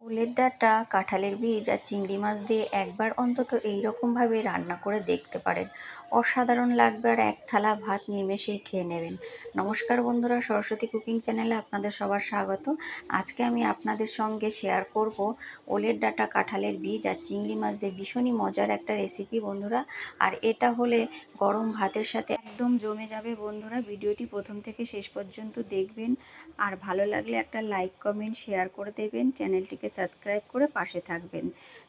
ওলের ডাঁটা, কাঁঠালের বীজ আর চিংড়ি মাছ দিয়ে একবার অন্তত এই রকমভাবে রান্না করে দেখতে পারেন। অসাধারণ লাগবে আর এক থালা ভাত নিমেষেই খেয়ে নেবেন। নমস্কার বন্ধুরা, সরস্বতী কুকিং চ্যানেলে আপনাদের সবার স্বাগত। আজকে আমি আপনাদের সঙ্গে শেয়ার করব ওলের ডাঁটা, কাঁঠালের বীজ আর চিংড়ি মাছ দিয়ে ভীষণই মজার একটা রেসিপি বন্ধুরা। আর এটা হলে গরম ভাতের সাথে একদম জমে যাবে বন্ধুরা। ভিডিওটি প্রথম থেকে শেষ পর্যন্ত দেখবেন আর ভালো লাগলে একটা লাইক, কমেন্ট, শেয়ার করে দেবেন। চ্যানেলটিকে সাবস্ক্রাইব করে পাশে থাকবেন।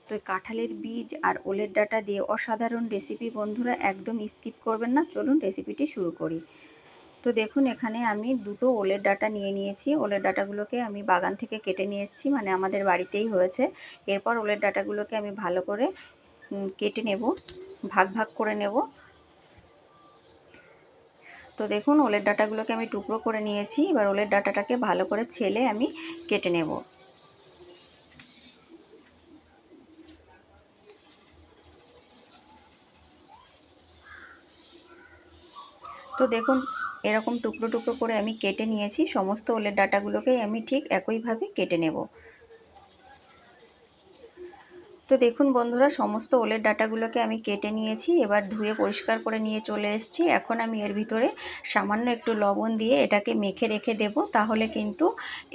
তো কাঁঠালের বীজ আর ওলের ডাঁটা দিয়ে অসাধারণ রেসিপি বন্ধুরা, একদম স্কিপ করবেন না। চলুন রেসিপিটি শুরু করি। তো দেখুন, এখানে আমি দুটো ওলের ডাঁটা নিয়ে নিয়েছি। ওলের ডাঁটাগুলোকে আমি বাগান থেকে কেটে নিয়ে এসেছি, মানে আমাদের বাড়িতেই হয়েছে। এরপর ওলের ডাঁটাগুলোকে আমি ভালো করে কেটে নেব, ভাগ ভাগ করে নেব। তো দেখুন, ওলের ডাঁটাগুলোকে আমি টুকরো করে নিয়েছি। এবার ওলের ডাঁটাটাকে ভালো করে ছেলে আমি কেটে নেব। তো দেখুন, এরকম টুকরো টুকরো করে আমি কেটে নিয়েছি। সমস্ত ওলের ডাঁটাগুলোকেই আমি ঠিক একইভাবে কেটে নেব। তো দেখুন বন্ধুরা, সমস্ত ওলের ডাঁটাগুলোকে আমি কেটে নিয়েছি। এবার ধুয়ে পরিষ্কার করে নিয়ে চলে এসেছি। এখন আমি এর ভিতরে সামান্য একটু লবণ দিয়ে এটাকে মেখে রেখে দেব। তাহলে কিন্তু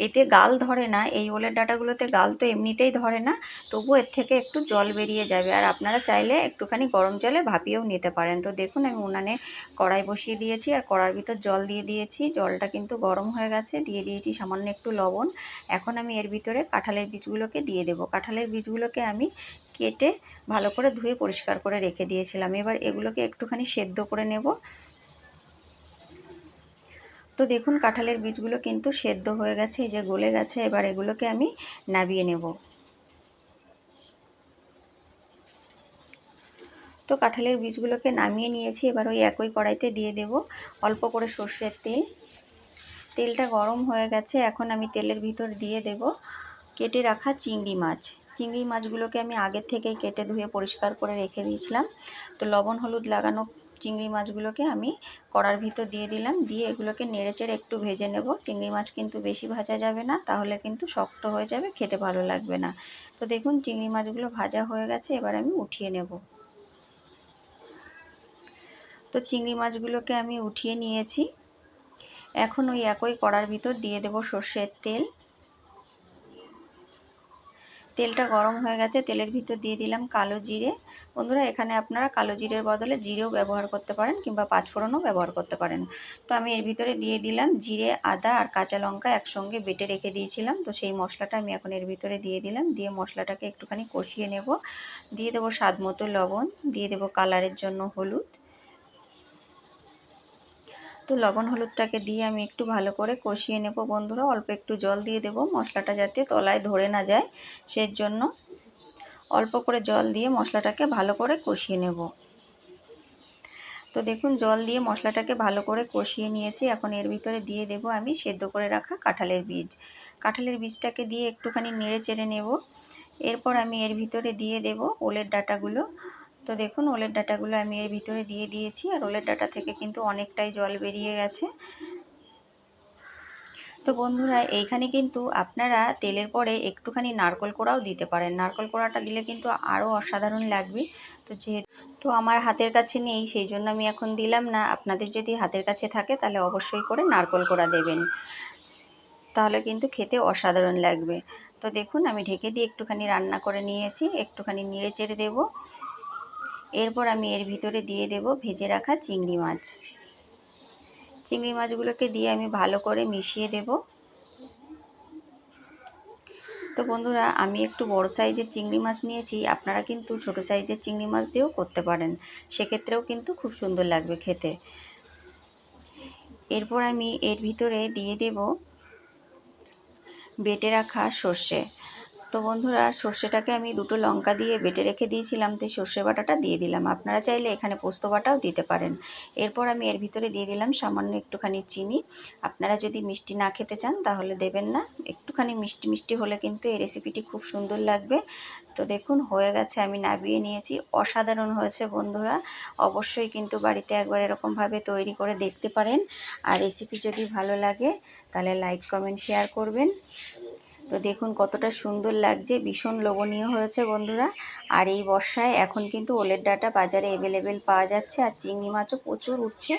এতে গাল ধরে না। এই ওলের ডাঁটাগুলোতে গাল তো এমনিতেই ধরে না, তবু এর থেকে একটু জল বেরিয়ে যাবে। আর আপনারা চাইলে একটুখানি গরম জলে ভাপিয়েও নিতে পারেন। তো দেখুন, আমি উনানে কড়াই বসিয়ে দিয়েছি আর কড়ার ভিতর জল দিয়ে দিয়েছি। জলটা কিন্তু গরম হয়ে গেছে। দিয়ে দিয়েছি সামান্য একটু লবণ। এখন আমি এর ভিতরে কাঁঠালের বীজগুলোকে দিয়ে দেব। কাঁঠালের বীজগুলোকে আমি কেটে ভালো করে ধুয়ে পরিষ্কার করে রেখে দিয়েছিলাম। এবার এগুলোকে একটুখানি সেদ্ধ করে নেব। তো দেখুন, কাঁঠালের বীজগুলো কিন্তু সেদ্ধ হয়ে গেছে, এই যে গলে গেছে। এবার এগুলোকে আমি নাবিয়ে নেব। তো কাঁঠালের বীজগুলোকে নামিয়ে নিয়েছি। এবার ওই একই কড়াইতে দিয়ে দেব অল্প করে সর্ষের তেল। তেলটা গরম হয়ে গেছে। এখন আমি তেলের ভিতর দিয়ে দেব কেটে রাখা চিংড়ি মাছ। চিংড়ি মাছগুলোকে আমি আগের থেকেই কেটে ধুয়ে পরিষ্কার করে রেখে দিয়েছিলাম। তো লবণ হলুদ লাগানো চিংড়ি মাছগুলোকে আমি কড়ার ভিতর দিয়ে দিলাম। দিয়ে এগুলোকে নেড়েচেড়ে একটু ভেজে নেব। চিংড়ি মাছ কিন্তু বেশি ভাজা যাবে না, তাহলে কিন্তু শক্ত হয়ে যাবে, খেতে ভালো লাগবে না। তো দেখুন, চিংড়ি মাছগুলো ভাজা হয়ে গেছে। এবার আমি উঠিয়ে নেব। তো চিংড়ি মাছগুলোকে আমি উঠিয়ে নিয়েছি। এখন ওই একই কড়ার ভিতর দিয়ে দেব সর্ষের তেল। তেলটা গরম হয়ে গেছে। তেলের ভিতর দিয়ে দিলাম কালো জিরে। বন্ধুরা, এখানে আপনারা কালো জিরের বদলে জিরেও ব্যবহার করতে পারেন, কিংবা পাঁচফোড়নও ব্যবহার করতে পারেন। তো আমি এর ভিতরে দিয়ে দিলাম জিরে, আদা আর কাঁচা লঙ্কা একসঙ্গে বেটে রেখে দিয়েছিলাম। তো সেই মশলাটা আমি এখন এর ভিতরে দিয়ে দিলাম। দিয়ে মশলাটাকে একটুখানি কষিয়ে নেব। দিয়ে দেবো স্বাদ মতো লবণ, দিয়ে দেবো কালারের জন্য হলুদ। তো লবণ হলুদটাকে দিয়ে আমি একটু ভালো করে কষিয়ে নেব বন্ধুরা। অল্প একটু জল দিয়ে দেব, মশলাটা যাতে তলায় ধরে না যায় সেই জন্য অল্প করে জল দিয়ে মশলাটাকে ভালো করে কষিয়ে নেব। তো দেখুন, জল দিয়ে মশলাটাকে ভালো করে কষিয়ে নিয়েছি। এখন এর ভিতরে দিয়ে দেব আমি সেদ্ধ করে রাখা কাঁঠালের বীজ। কাঁঠালের বীজটাকে দিয়ে একটুখানি নেড়ে চেড়ে নেব। এরপর আমি এর ভিতরে দিয়ে দেব ওলের ডাঁটাগুলো। তো দেখুন, ওলের ডাঁটাগুলো আমি এর ভিতরে দিয়ে দিয়েছি। আর ওলের ডাঁটা থেকে কিন্তু অনেকটাই জল বেরিয়ে গেছে। তো বন্ধুরা, এইখানে কিন্তু আপনারা তেলের পরে একটুখানি নারকেল কোড়াও দিতে পারেন। নারকেল কোড়াটা দিলে কিন্তু আরও অসাধারণ লাগবে। তো আমার হাতের কাছে নেই, সেই জন্য আমি এখন দিলাম না। আপনাদের যদি হাতের কাছে থাকে তাহলে অবশ্যই করে নারকেল কোড়া দেবেন, তাহলে কিন্তু খেতে অসাধারণ লাগবে। তো দেখুন, আমি ঢেকে দিয়ে একটুখানি রান্না করে নিয়েছি। একটুখানি নেড়ে চেড়ে দেবো। এরপর আমি এর ভিতরে দিয়ে দেব ভেজে রাখা চিংড়ি মাছ। চিংড়ি মাছগুলোকে দিয়ে আমি ভালো করে মিশিয়ে দেব। তো বন্ধুরা, আমি একটু বড় সাইজের চিংড়ি মাছ নিয়েছি। আপনারা কিন্তু ছোট সাইজের চিংড়ি মাছ দিয়েও করতে পারেন, সেক্ষেত্রেও কিন্তু খুব সুন্দর লাগবে খেতে। এরপর আমি এর ভিতরে দিয়ে দেব বেটে রাখা সর্ষে। তো বন্ধুরা, সর্ষেটাকে আমি দুটো লঙ্কা দিয়ে বেটে রেখে দিয়েছিলাম, তাই সর্ষে বাটাটা দিয়ে দিলাম। আপনারা চাইলে এখানে পোস্ত বাটাও দিতে পারেন। এরপর আমি এর ভিতরে দিয়ে দিলাম সামান্য একটুখানি চিনি। আপনারা যদি মিষ্টি না খেতে চান তাহলে দেবেন না। একটুখানি মিষ্টি মিষ্টি হলে কিন্তু এই রেসিপিটি খুব সুন্দর লাগবে। তো দেখুন, হয়ে গেছে, আমি নামিয়ে নিয়েছি। অসাধারণ হয়েছে বন্ধুরা। অবশ্যই কিন্তু বাড়িতে একবার এরকমভাবে তৈরি করে দেখতে পারেন। আর রেসিপি যদি ভালো লাগে তাহলে লাইক, কমেন্ট, শেয়ার করবেন। তো দেখুন কতটা সুন্দর লাগছে, ভীষণ লোভনীয় হয়েছে বন্ধুরা। আর এই বর্ষায় এখন কিন্তু ওলের ডাঁটা বাজারে অ্যাভেলেবেল পাওয়া যাচ্ছে, আর চিংড়ি মাছও প্রচুর উঠছে।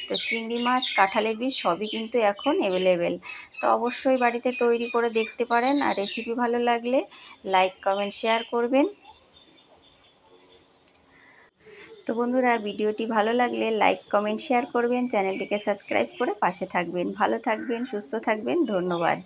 তো চিংড়ি মাছ, কাঁঠালের বীজ সবই কিন্তু এখন অ্যাভেলেবেল। তো অবশ্যই বাড়িতে তৈরি করে দেখতে পারেন। আর রেসিপি ভালো লাগলে লাইক, কমেন্ট, শেয়ার করবেন। তো বন্ধুরা, ভিডিওটি ভালো লাগলে লাইক, কমেন্ট, শেয়ার করবেন। চ্যানেলটিকে সাবস্ক্রাইব করে পাশে থাকবেন। ভালো থাকবেন, সুস্থ থাকবেন। ধন্যবাদ।